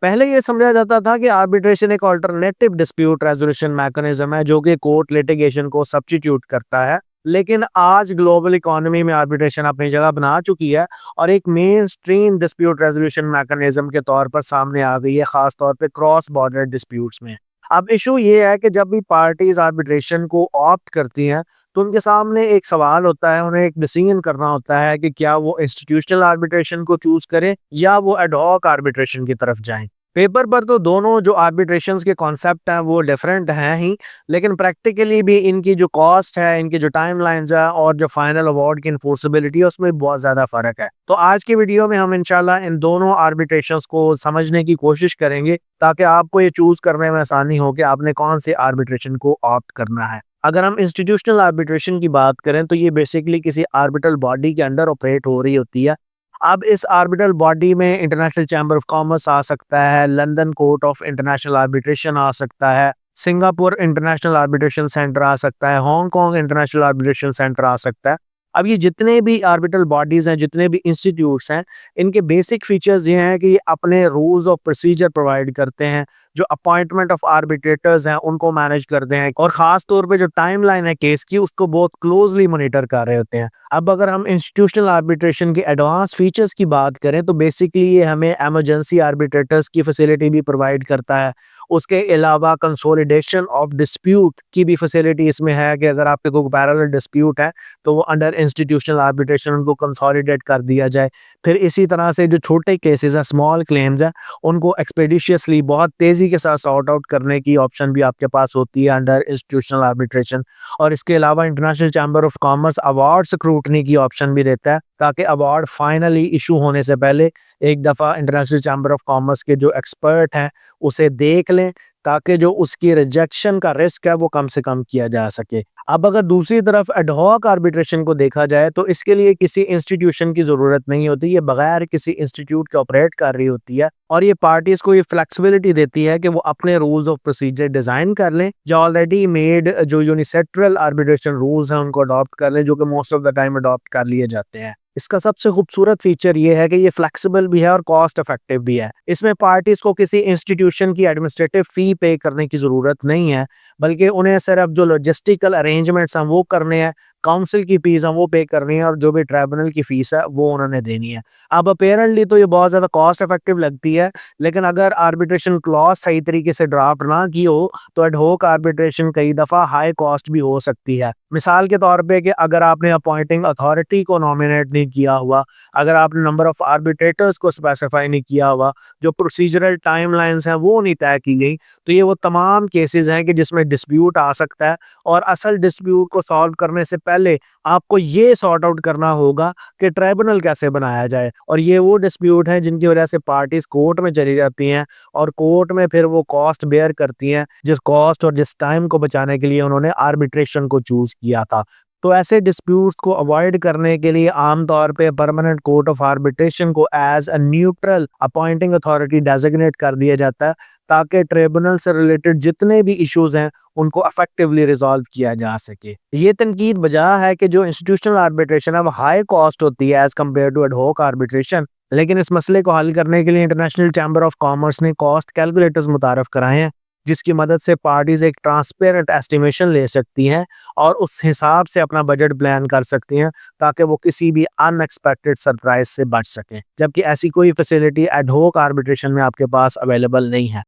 पहले ये समझा जाता था कि आर्बिट्रेशन एक अल्टरनेटिव डिस्प्यूट रेजोल्यूशन मैकेनिज्म है जो कि कोर्ट लिटिगेशन को सब्स्टिट्यूट करता है। लेकिन आज ग्लोबल इकोनॉमी में आर्बिट्रेशन अपनी जगह बना चुकी है और एक main stream dispute resolution mechanism के तौर पर सामने आ गई है, खास तौर पे क्रॉस बॉर्डर डिस्प्यूट्स में। अब इशू ये है कि जब भी पार्टीज आर्बिट्रेशन को ऑप्ट करती हैं तो उनके सामने एक सवाल होता है, उन्हें एक डिसीजन करना होता है कि क्या वो इंस्टीट्यूशनल आर्बिट्रेशन को चूज करें या वो एडहॉक आर्बिट्रेशन की तरफ जाएं। पेपर पर तो दोनों जो आर्बिट्रेशंस के कॉन्सेप्ट हैं वो डिफरेंट हैं ही, लेकिन प्रैक्टिकली भी इनकी जो कॉस्ट है, इनकी जो टाइमलाइंस है और जो फाइनल अवार्ड की इन्फोर्सेबिलिटी है उसमें बहुत ज़्यादा फ़र्क है। तो आज की वीडियो में हम इंशाल्लाह इन दोनों आर्बिट्रेशंस को समझने की कोशिश करेंगे ताकि आपको ये चूज़ करने में आसानी हो कि आपने कौन से आर्बिट्रेशन को ऑप्ट करना है। अगर हम इंस्टीट्यूशनल आर्बिट्रेशन की बात करें तो ये बेसिकली किसी आर्बिट्रल बॉडी के अंडर ऑपरेट हो रही होती है। अब इस आर्बिट्रल बॉडी में इंटरनेशनल चैम्बर ऑफ कॉमर्स आ सकता है, London Court of International Arbitration आ सकता है, सिंगापुर इंटरनेशनल आर्बिट्रेशन सेंटर आ सकता है, हांगकांग इंटरनेशनल आर्बिट्रेशन सेंटर आ सकता है। अब ये जितने भी आर्बिट्रल बॉडीज हैं, जितने भी इंस्टीट्यूट्स हैं, इनके बेसिक फीचर्स ये हैं कि ये अपने रूल्स ऑफ प्रोसीजर प्रोवाइड करते हैं, जो अपॉइंटमेंट ऑफ आर्बिट्रेटर्स हैं उनको मैनेज करते हैं और खास तौर पे जो टाइमलाइन है केस की उसको बहुत क्लोजली मॉनिटर कर रहे होते हैं। अब अगर हम इंस्टीट्यूशनल आर्बिट्रेशन के एडवांस फीचर्स की बात करें तो बेसिकली ये हमें इमरजेंसी आर्बिट्रेटर्स की फैसिलिटी भी प्रोवाइड करता है। उसके अलावा कंसोलिडेशन ऑफ डिस्प्यूट की भी फैसिलिटी इसमें है कि अगर आपके कोई पैरेलल डिस्प्यूट है तो वो अंडर इंस्टीट्यूशनल आर्बिट्रेशन उनको कंसोलिडेट कर दिया जाए। फिर इसी तरह से जो छोटे केसेस हैं, स्मॉल क्लेम्स हैं, उनको एक्सपेडिशियसली बहुत तेज़ी के साथ सॉर्ट आउट करने की ऑप्शन भी आपके पास होती है अंडर इंस्टीट्यूशनल आर्बिट्रेशन। और इसके अलावा international chamber of commerce award scrutiny की ऑप्शन भी देता है ताकि अवार्ड फाइनली इशू होने से पहले एक दफ़ा इंटरनेशनल चैम्बर ऑफ कॉमर्स के जो एक्सपर्ट हैं उसे देख लें ताकि जो उसकी रिजेक्शन का रिस्क है वो कम से कम किया जा सके। अब अगर दूसरी तरफ एडहॉक आर्बिट्रेशन को देखा जाए तो इसके लिए किसी इंस्टीट्यूशन की ज़रूरत नहीं होती, ये बगैर किसी इंस्टीट्यूट के ऑपरेट कर रही होती है और ये पार्टीज़ को ये फ्लेक्सिबिलिटी देती है कि वो अपने रूल्स ऑफ प्रोसीजर डिज़ाइन कर लें, जो ऑलरेडी मेड जो यूनिसेट्रल आर्बिट्रेशन रूल्स हैं उनको अडॉप्ट कर लें, जो कि most of the time adopt कर लिए जाते हैं। इसका सबसे खूबसूरत फीचर ये है कि ये फ्लेक्सिबल भी है और कॉस्ट इफेक्टिव भी है। इसमें पार्टीज को किसी इंस्टीट्यूशन की एडमिनिस्ट्रेटिव फी पे करने की ज़रूरत नहीं है, बल्कि उन्हें सिर्फ जो लॉजिस्टिकल अरेंजमेंट्स हैं वो करने हैं, काउंसिल की फीस हैं वो पे करनी है और जो भी ट्राइब्यूनल की फीस है वो उन्होंने देनी है। अब अपेरेंटली तो ये बहुत ज़्यादा कॉस्ट इफेक्टिव लगती है, लेकिन अगर आर्बिट्रेशन क्लॉज सही तरीके से ड्राफ्ट ना की हो तो एडहॉक आर्बिट्रेशन कई दफ़ा हाई कॉस्ट भी हो सकती है। मिसाल के तौर पे कि अगर आपने अपॉइंटिंग अथॉरिटी को नॉमिनेट नहीं किया हुआ, अगर आपने नंबर ऑफ आर्बिट्रेटर्स को स्पेसिफाई नहीं किया हुआ, जो प्रोसीजरल टाइमलाइंस हैं वो नहीं तय की गई, तो ये वो तमाम केसेस हैं कि जिसमें डिस्प्यूट आ सकता है और असल डिस्प्यूट को सॉल्व करने से पहले आपको ये सॉर्ट आउट करना होगा कि ट्राइब्यूनल कैसे बनाया जाए। और ये वो डिस्प्यूट हैं जिनकी वजह से पार्टीज कोर्ट में चली जाती हैं और कोर्ट में फिर वो कॉस्ट बेयर करती हैं, जिस कॉस्ट और जिस टाइम को बचाने के लिए उन्होंने आर्बिट्रेशन को चूज किया था। तो ऐसे डिस्प्यूट्स को अवॉइड करने के लिए आमतौर पे परमानेंट कोर्ट ऑफ आर्बिट्रेशन को as a neutral appointing authority designate कर दिया जाता है ताकि ट्रिब्यूनल से रिलेटेड जितने भी इश्यूज हैं उनको इफेक्टिवली रिजॉल्व किया जा सके। ये तनकीद बजा है कि जो इंस्टीट्यूशनल आर्बिट्रेशन है वो हाई कॉस्ट होती है as compare to ad hoc arbitration, लेकिन इस मसले को हल करने के लिए इंटरनेशनल चैम्बर ऑफ कॉमर्स ने कॉस्ट कैलकुलेटर्स मुतारफ कराए हैं, जिसकी मदद से पार्टीज एक ट्रांसपेरेंट एस्टिमेशन ले सकती हैं और उस हिसाब से अपना बजट प्लान कर सकती हैं ताकि वो किसी भी अनएक्सपेक्टेड सरप्राइज से बच सकें, जबकि ऐसी कोई फैसिलिटी एडहॉक आर्बिट्रेशन में आपके पास अवेलेबल नहीं है।